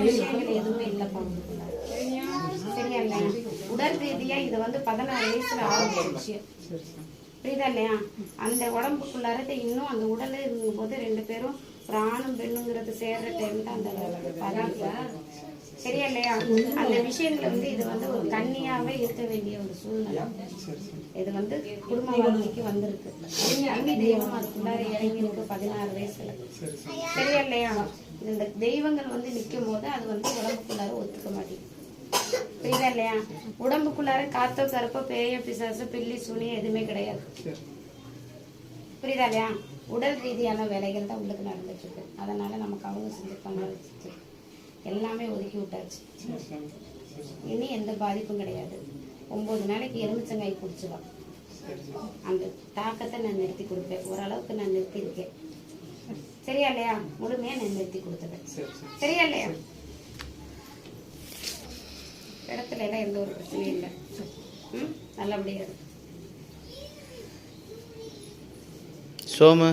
விஷயங்கள் எதுவுமே இல்லைப்பா உங்களுக்குள்ள. சரியா இல்லையா? உடல் ரீதியா இது வந்து 16 வயசுல ஆரம்பிச்ச விஷயம். புரியுதா இல்லையா? அந்த உடம்புக்குள்ளார இன்னும் அந்த உடல் இருக்கும் போது 2 பேரும் ஒரு ஆணும் பெண்ணுங்கிறது சேர்ற டைம் தான் அந்த பதார்த்தா. சரியா இல்லையா? அந்த விஷயங்களை வந்து இது வந்து ஒரு கன்னியாவே இருக்க வேண்டிய ஒரு சூழ்நிலை. இது வந்து குடும்ப வாழ்க்கைக்கு வந்திருக்கு. கன்னி தெய்வம் அதுக்குள்ளார இறங்கி இருக்கு 16 வயசுல. சரியா இல்லையா? இந்த தெய்வங்கள் வந்து நிற்கும் போது அது வந்து உடம்புக்குள்ளார ஒத்துக்க மாட்டேங்குது. புரியுதா இல்லையா? உடம்புக்குள்ளார காத்தோ கருப்போ பேய பிசாசு பில்லி சூனியம் எதுவுமே கிடையாது. புரியுதா இல்லையா? உடல் ரீதியான வேலைகள் தான் உள்ளுக்கு நடந்துட்டு இருக்கு. அதனால நமக்கு அவங்க செஞ்சிருப்பாங்க எல்லாமே ஒதுக்கி விட்டாச்சு. இனி எந்த பாதிப்பும் கிடையாது. 9 நாளைக்கு எலுமிச்சங்காய் குடிச்சுதான் அந்த தாக்கத்தை நான் நிறுத்தி கொடுப்பேன். ஓரளவுக்கு நான் நிறுத்தி இருக்கேன். சரியா இல்லையா? முழுமையா நான் நிறுத்தி கொடுத்துட்டேன். சரியா இல்லையா? இடத்துல எல்லாம் எந்த ஒரு பிரச்சனையும் இல்லை. நல்லபடியா இருக்கு. சோமு